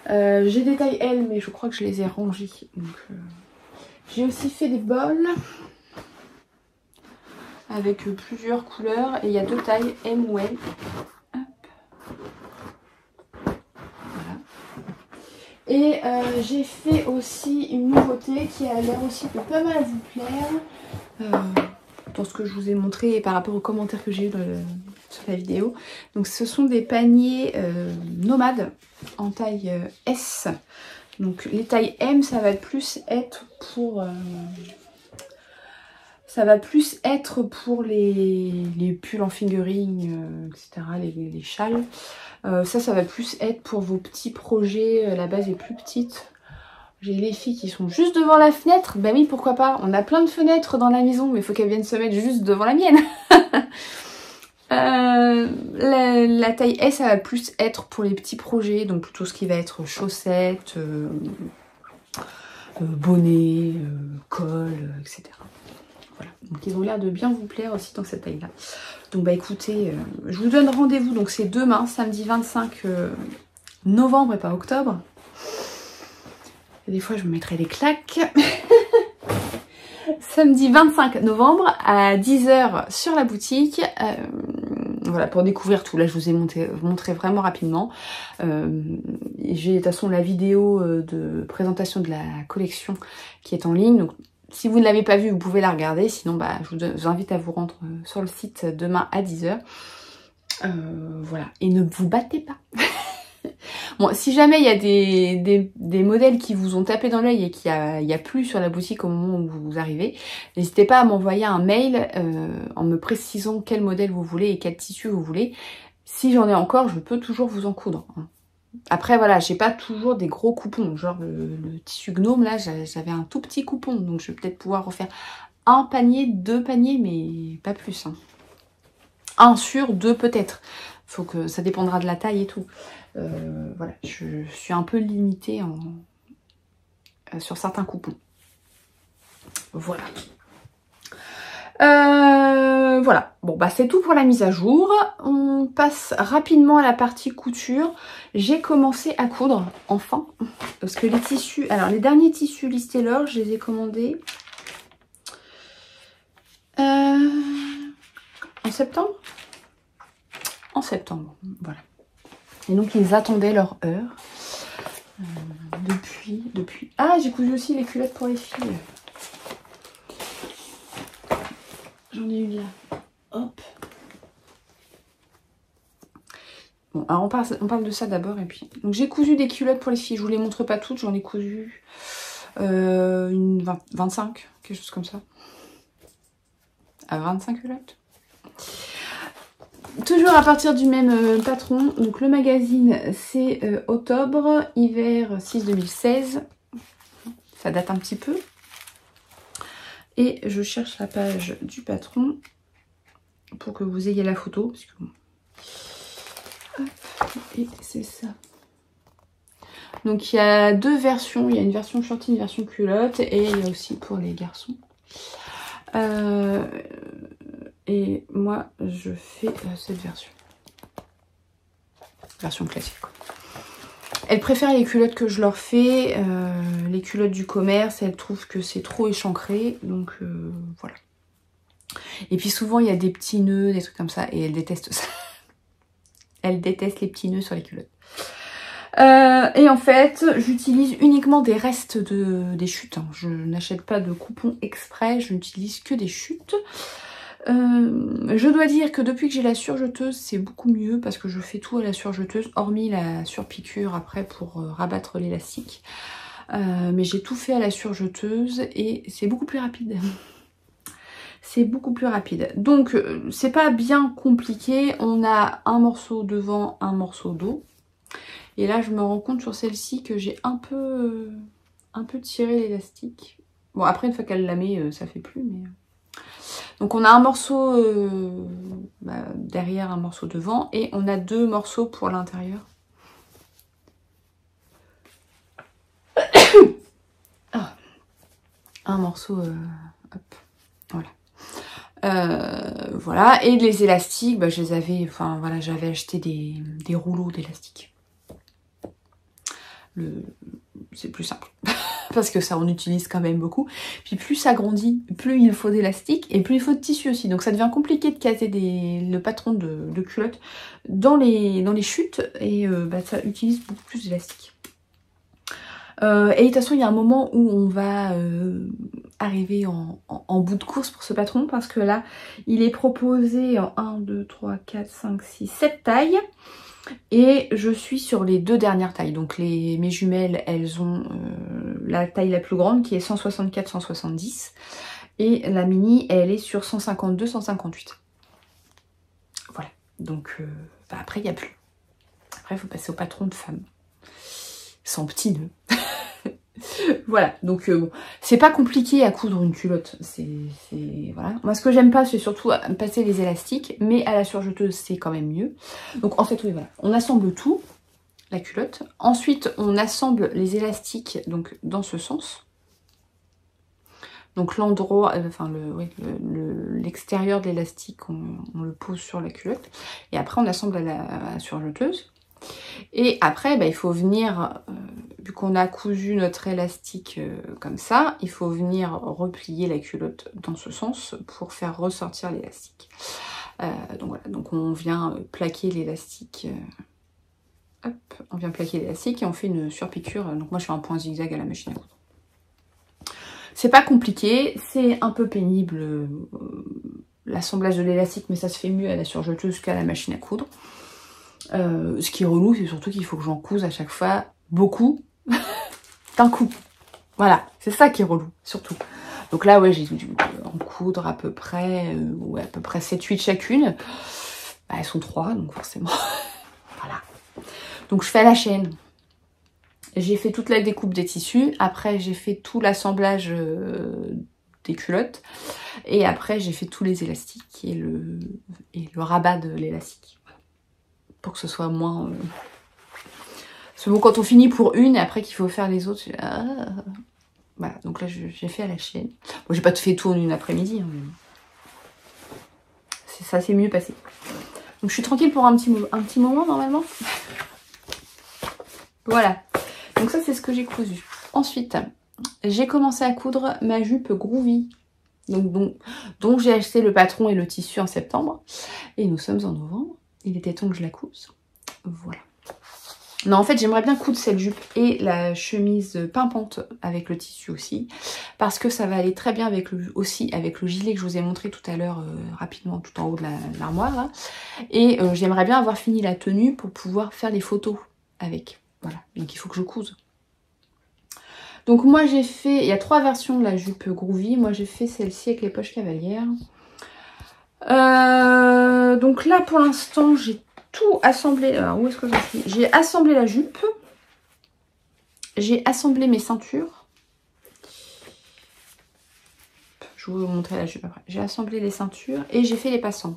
J'ai des tailles L mais je crois que je les ai rangées. J'ai aussi fait des bols avec plusieurs couleurs et il y a 2 tailles M ou L. Hop. Voilà. Et j'ai fait aussi une nouveauté qui a l'air aussi de pas mal vous plaire. Dans ce que je vous ai montré et par rapport aux commentaires que j'ai eu sur la vidéo. Donc ce sont des paniers nomades en taille S. Donc les tailles M, ça va plus être pour... ça va plus être pour les pulls en fingering, etc., les châles. Ça va plus être pour vos petits projets. La base est plus petite. J'ai les filles qui sont juste devant la fenêtre. Ben oui, pourquoi pas. On a plein de fenêtres dans la maison, mais il faut qu'elles viennent se mettre juste devant la mienne. La taille S, ça va plus être pour les petits projets. Donc plutôt ce qui va être chaussettes, bonnets, col, etc. Voilà. Donc ils ont l'air de bien vous plaire aussi dans cette taille-là. Donc bah écoutez, je vous donne rendez-vous. Donc c'est demain, samedi 25 novembre et pas octobre. Et des fois je me mettrai des claques. Samedi 25 novembre à 10 h sur la boutique. Voilà, pour découvrir tout. Là, je vous ai montré vraiment rapidement. J'ai de toute façon la vidéo de présentation de la collection qui est en ligne. Donc, si vous ne l'avez pas vue, vous pouvez la regarder. Sinon, bah, je vous invite à vous rendre sur le site demain à 10 h. Voilà. Et ne vous battez pas. Bon, si jamais il y a des modèles qui vous ont tapé dans l'œil et qu'il y a plus sur la boutique au moment où vous arrivez, n'hésitez pas à m'envoyer un mail en me précisant quel modèle vous voulez et quel tissu vous voulez. Si j'en ai encore, je peux toujours vous en coudre. Après, voilà, j'ai pas toujours des gros coupons. Genre le tissu gnome, là, j'avais un tout petit coupon. Donc je vais peut-être pouvoir refaire un panier, 2 paniers, mais pas plus. Un sur 2 peut-être. Faut que ça dépendra de la taille et tout. Voilà, je suis un peu limitée sur certains coupons. Voilà. Voilà. Bon, bah c'est tout pour la mise à jour. On passe rapidement à la partie couture. J'ai commencé à coudre, enfin. Parce que les tissus... Alors, les derniers tissus Liz Taylor, je les ai commandés... en septembre. En septembre, voilà. Et donc ils attendaient leur heure. Depuis... Ah, j'ai cousu aussi les culottes pour les filles. J'en ai une là. Hop. Bon, alors on parle de ça d'abord et puis... Donc j'ai cousu des culottes pour les filles. Je vous les montre pas toutes, j'en ai cousu une 25, quelque chose comme ça. À 25 culottes. Toujours à partir du même patron. Donc le magazine c'est octobre, hiver 6-2016. Ça date un petit peu. Et je cherche la page du patron pour que vous ayez la photo. Parce que... Hop, et c'est ça. Donc il y a 2 versions. Il y a une version shorty, une version culotte. Et il y a aussi pour les garçons. Et moi, je fais cette version. Version classique, quoi. Elles préfèrent les culottes que je leur fais. Les culottes du commerce, elles trouvent que c'est trop échancré. Donc, voilà. Et puis souvent, il y a des petits nœuds, des trucs comme ça. Et elles détestent ça. Elles détestent les petits nœuds sur les culottes. Et en fait, j'utilise uniquement des restes des chutes. Je n'achète pas de coupons exprès. Je n'utilise que des chutes. Je dois dire que depuis que j'ai la surjeteuse, c'est beaucoup mieux parce que je fais tout à la surjeteuse, hormis la surpiqûre après pour rabattre l'élastique. Mais j'ai tout fait à la surjeteuse et c'est beaucoup plus rapide. C'est beaucoup plus rapide. Donc, c'est pas bien compliqué. On a un morceau devant, un morceau dos. Et là, je me rends compte sur celle-ci que j'ai un peu tiré l'élastique. Bon, après, une fois qu'elle la met, ça fait plus, mais... Donc on a un morceau derrière, un morceau devant et on a 2 morceaux pour l'intérieur. Ah. Un morceau, hop, voilà. Voilà, et les élastiques, bah, je les avais, enfin voilà, j'avais acheté des rouleaux d'élastiques. C'est plus simple. Parce que ça on utilise quand même beaucoup. Puis plus ça grandit, plus il faut d'élastique et plus il faut de tissu aussi. Donc ça devient compliqué de caser le patron de culotte dans les chutes et ça utilise beaucoup plus d'élastique. Et de toute façon, il y a un moment où on va arriver en bout de course pour ce patron, parce que là, il est proposé en 1, 2, 3, 4, 5, 6, 7 tailles. Et je suis sur les 2 dernières tailles. Donc mes jumelles, elles ont la taille la plus grande qui est 164-170. Et la mini, elle est sur 152-158. Voilà. Donc après, il n'y a plus. Après, il faut passer au patron de femme. Sans petit nœud. Voilà, donc bon, c'est pas compliqué à coudre une culotte, voilà. Moi, ce que j'aime pas, c'est surtout passer les élastiques, mais à la surjeteuse, c'est quand même mieux. Donc en fait, oui, voilà, on assemble tout, la culotte. Ensuite, on assemble les élastiques, donc dans ce sens. Donc l'endroit, l'extérieur de l'élastique, on le pose sur la culotte. Et après, on assemble à la surjeteuse. Et après, il faut venir, vu qu'on a cousu notre élastique comme ça, il faut venir replier la culotte dans ce sens pour faire ressortir l'élastique. Donc voilà, donc on vient plaquer l'élastique, hop, on vient plaquer l'élastique et on fait une surpiqûre. Donc moi je fais un point zigzag à la machine à coudre. C'est pas compliqué, c'est un peu pénible l'assemblage de l'élastique, mais ça se fait mieux à la surjeteuse qu'à la machine à coudre. Ce qui est relou, c'est surtout qu'il faut que j'en couse à chaque fois beaucoup d'un coup. Voilà, c'est ça qui est relou, surtout. Donc là, ouais, j'ai dû en coudre à peu près 7-8 chacune. Bah, elles sont 3, donc forcément. Voilà. Donc je fais à la chaîne. J'ai fait toute la découpe des tissus. Après, j'ai fait tout l'assemblage des culottes. Et après, j'ai fait tous les élastiques et le rabat de l'élastique. Pour que ce soit moins... Parce que bon, quand on finit pour une et après qu'il faut faire les autres, voilà, donc là j'ai fait à la chaîne. Bon, j'ai pas fait tout en une après-midi, hein, mais ça s'est mieux passé. Donc je suis tranquille pour un petit moment normalement. Voilà, donc ça c'est ce que j'ai cousu. Ensuite, j'ai commencé à coudre ma jupe Groovy. Donc j'ai acheté le patron et le tissu en septembre. Et nous sommes en novembre. Il était temps que je la couse. Voilà. Non, en fait, j'aimerais bien coudre cette jupe et la chemise pimpante avec le tissu aussi. Parce que ça va aller très bien avec le gilet que je vous ai montré tout à l'heure rapidement tout en haut de l'armoire. Et j'aimerais bien avoir fini la tenue pour pouvoir faire les photos avec. Voilà, donc il faut que je couse. Donc moi j'ai fait, il y a 3 versions de la jupe Groovy. Moi j'ai fait celle-ci avec les poches cavalières. Donc là pour l'instant j'ai tout assemblé. Alors où est-ce que j'en suis? J'ai assemblé la jupe. J'ai assemblé mes ceintures. Je vais vous montrer la jupe après. J'ai assemblé les ceintures et j'ai fait les passants.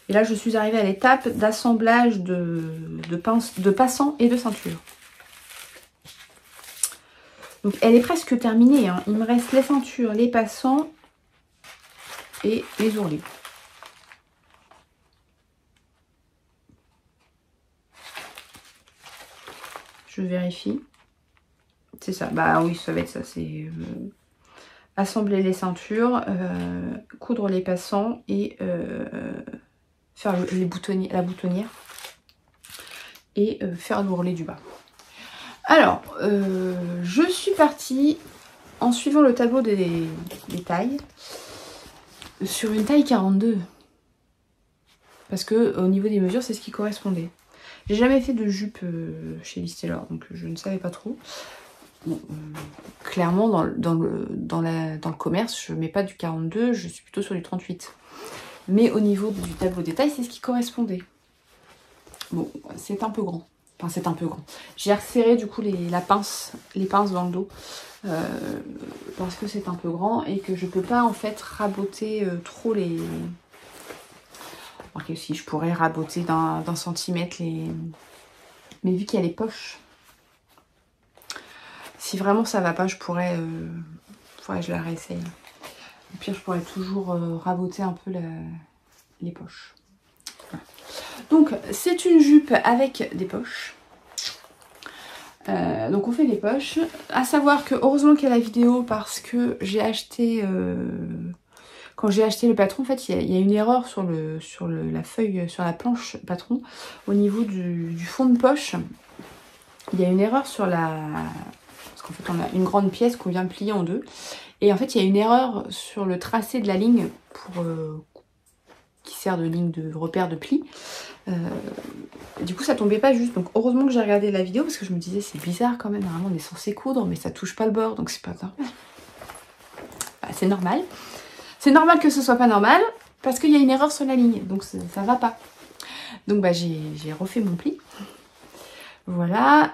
Et là je suis arrivée à l'étape d'assemblage de passants et de ceintures. Donc elle est presque terminée, hein. Il me reste les ceintures, les passants et les ourlets. Je vérifie. C'est ça. Bah oui, ça va être ça. C'est assembler les ceintures, coudre les passants et faire la boutonnière et faire l'ourlet du bas. Alors, je suis partie en suivant le tableau des tailles sur une taille 42. Parce que au niveau des mesures, c'est ce qui correspondait. J'ai jamais fait de jupe chez Liz Taylor, donc je ne savais pas trop. Bon, clairement, dans le commerce, je mets pas du 42, je suis plutôt sur du 38. Mais au niveau du tableau des tailles, c'est ce qui correspondait. Bon, c'est un peu grand. Enfin, c'est un peu grand. J'ai resserré du coup les pinces dans le dos. Parce que c'est un peu grand et que je peux pas en fait raboter trop les... Ok, si je pourrais raboter d'un centimètre les... Mais vu qu'il y a les poches, si vraiment ça va pas, je pourrais... faudrait que je la réessaye. Au pire, je pourrais toujours raboter un peu les poches. Voilà. Donc, c'est une jupe avec des poches. Donc on fait les poches. À savoir que heureusement qu'il y a la vidéo parce que j'ai acheté... quand j'ai acheté le patron, en fait, il y a une erreur sur la feuille, sur la planche patron, au niveau du fond de poche. il y a une erreur sur la... Parce qu'en fait, on a une grande pièce qu'on vient plier en deux. Et en fait, il y a une erreur sur le tracé de la ligne pour... qui sert de ligne de repère de pli. Du coup, ça tombait pas juste. Donc, heureusement que j'ai regardé la vidéo parce que je me disais, c'est bizarre quand même. Normalement, on est censé coudre, mais ça touche pas le bord, donc c'est pas normal. Bah, c'est normal. C'est normal que ce soit pas normal parce qu'il y a une erreur sur la ligne. Donc, ça va pas. Donc, bah, j'ai refait mon pli. Voilà.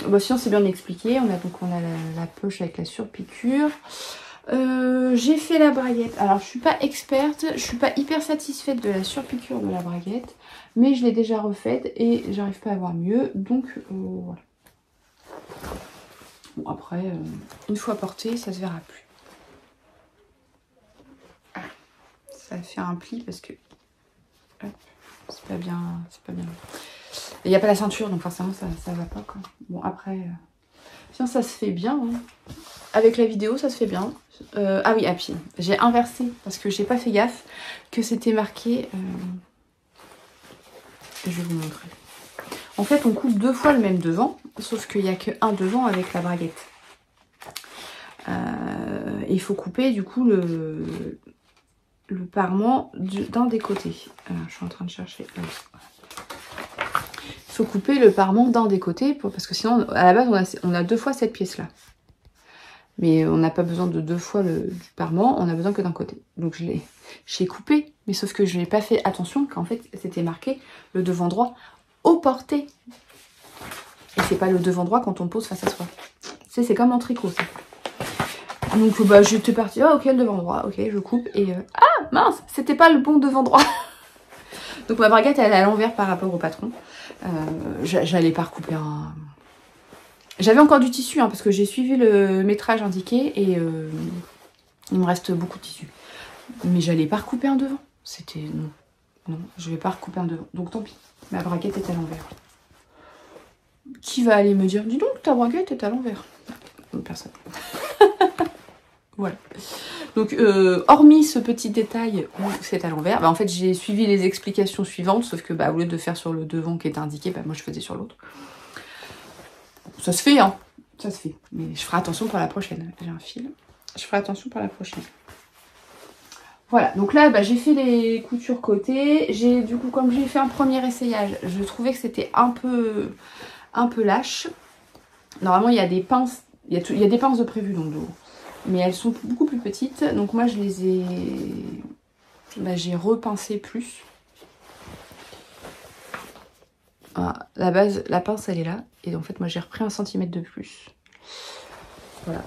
Bon, sinon, c'est bien expliqué. On a la poche avec la surpiqûre. J'ai fait la braguette. Alors, je suis pas experte, je suis pas hyper satisfaite de la surpiqûre de la braguette, mais je l'ai déjà refaite et j'arrive pas à voir mieux. Donc, voilà. Bon, après, une fois portée, ça se verra plus. Ah, ça fait un pli parce que c'est pas bien, c'est pas bien. Il n'y a pas la ceinture, donc forcément, ça va pas, quoi. Bon, après, sinon, ça se fait bien, hein. Avec la vidéo, ça se fait bien. Ah oui, puis j'ai inversé parce que j'ai pas fait gaffe que c'était marqué. Je vais vous montrer. En fait, on coupe 2 fois le même devant, sauf qu'il n'y a qu'un devant avec la braguette. Et il faut couper du coup le parement d'un des côtés. Alors, je suis en train de chercher. Il faut couper le parement d'un des côtés parce que sinon, à la base, on a 2 fois cette pièce-là. Mais on n'a pas besoin de 2 fois du parement, on a besoin que d'un côté. Donc j'ai coupé, mais sauf que je n'ai pas fait attention qu'en fait c'était marqué le devant droit au porté. Et c'est pas le devant droit quand on pose face à soi. C'est comme en tricot ça. Donc bah j'étais partie, ah ok le devant droit, ok je coupe et ah mince, c'était pas le bon devant droit. Donc ma braguette elle est à l'envers par rapport au patron. J'allais pas recouper un... J'avais encore du tissu hein, parce que j'ai suivi le métrage indiqué et il me reste beaucoup de tissu. Mais j'allais pas recouper un devant. C'était non. Non, je vais pas recouper un devant. Donc tant pis. Ma braguette est à l'envers. Qui va aller me dire, dis donc ta braguette est à l'envers? Personne. Voilà. Donc hormis ce petit détail où c'est à l'envers, bah, en fait j'ai suivi les explications suivantes, sauf que bah, au lieu de faire sur le devant qui était indiqué, bah, moi je faisais sur l'autre. Ça se fait, hein. Ça se fait. Mais je ferai attention pour la prochaine. J'ai un fil. Je ferai attention pour la prochaine. Voilà. Donc là, bah, j'ai fait les coutures côté. Du coup, comme j'ai fait un premier essayage, je trouvais que c'était un peu lâche. Normalement, il y a des pinces. Il y a des pinces de prévu dans le dos. Mais elles sont beaucoup plus petites. Donc moi, je les ai... Bah, j'ai repincé plus. Voilà, la base, la pince elle est là et en fait moi j'ai repris 1 cm de plus. Voilà.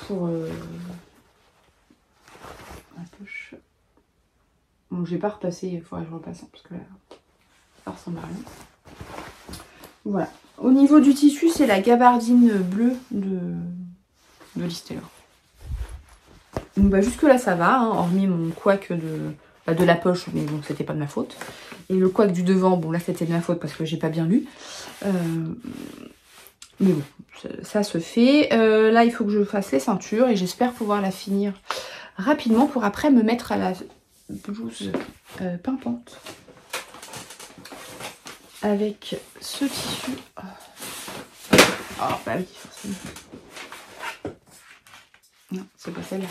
Pour la poche. Bon j'ai pas repassé, il faudrait que je repasse parce que là ça ressemble à rien. Voilà. Au niveau du tissu c'est la gabardine bleue de Listelor. Donc bah jusque là ça va, hein, hormis mon couac de la poche, mais bon c'était pas de ma faute. Et le couac du devant, bon là c'était de ma faute parce que j'ai pas bien lu. Mais bon, ça se fait. Là il faut que je fasse les ceintures et j'espère pouvoir la finir rapidement pour après me mettre à la blouse pimpante. Avec ce tissu. Oh bah oui, forcément. Non, c'est pas celle-là.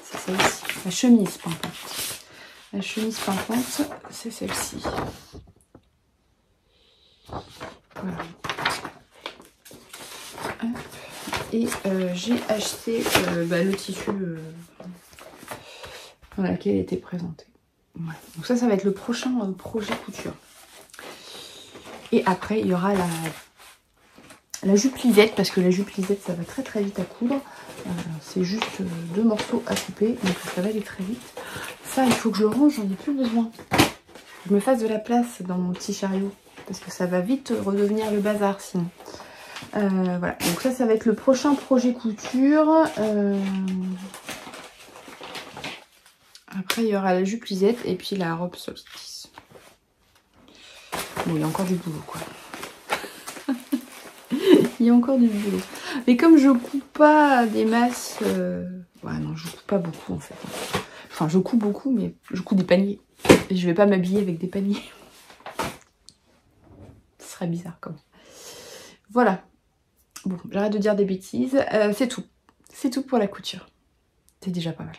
C'est celle-ci. La chemise pimpante. La chemise pimpante, c'est celle-ci. Voilà. Hop. Et j'ai acheté le tissu dans lequel elle était présentée. Voilà. Donc ça va être le prochain projet couture. Et après, il y aura la jupe lisette, parce que la jupe lisette, ça va très très vite à coudre. C'est juste 2 morceaux à couper, donc ça va aller très vite. Ça, il faut que je le range, j'en ai plus besoin. Je me fasse de la place dans mon petit chariot, parce que ça va vite redevenir le bazar sinon. Voilà, donc ça va être le prochain projet couture. Après, il y aura la jupe lisette et puis la robe solstice. Bon, il y a encore du boulot, quoi. Il y a encore du boulot. Mais comme je coupe pas des masses... Ouais, non, je coupe pas beaucoup, en fait. Enfin, je coupe beaucoup, mais je coupe des paniers. Et je vais pas m'habiller avec des paniers. serait bizarre quand même. Voilà. Bon, j'arrête de dire des bêtises. C'est tout. C'est tout pour la couture. C'est déjà pas mal.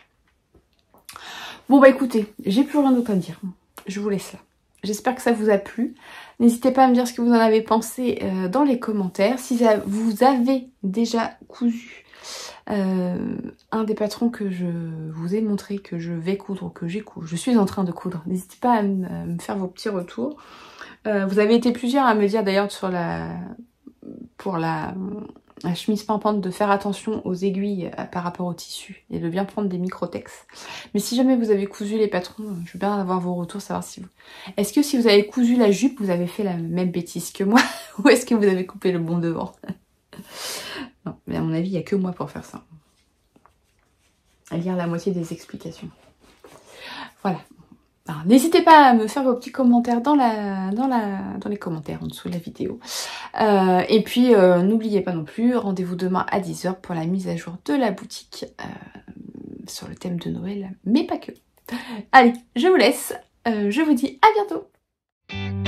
Bon bah écoutez, j'ai plus rien d'autre à dire. Je vous laisse là. J'espère que ça vous a plu. N'hésitez pas à me dire ce que vous en avez pensé dans les commentaires. Si vous avez déjà cousu un des patrons que je vous ai montré, que je vais coudre, que j'ai cousu, je suis en train de coudre. N'hésitez pas à me faire vos petits retours. Vous avez été plusieurs à me dire d'ailleurs pour la chemise pimpante de faire attention aux aiguilles par rapport au tissu et de bien prendre des microtex. Mais si jamais vous avez cousu les patrons, je veux bien avoir vos retours, savoir si vous... Est-ce que si vous avez cousu la jupe, vous avez fait la même bêtise que moi ou est-ce que vous avez coupé le bon devant? Non, mais à mon avis, il n'y a que moi pour faire ça. À lire la moitié des explications. Voilà. N'hésitez pas à me faire vos petits commentaires dans les commentaires en dessous de la vidéo. Et puis n'oubliez pas non plus, rendez-vous demain à 10 h pour la mise à jour de la boutique sur le thème de Noël, mais pas que. Allez, je vous laisse, je vous dis à bientôt.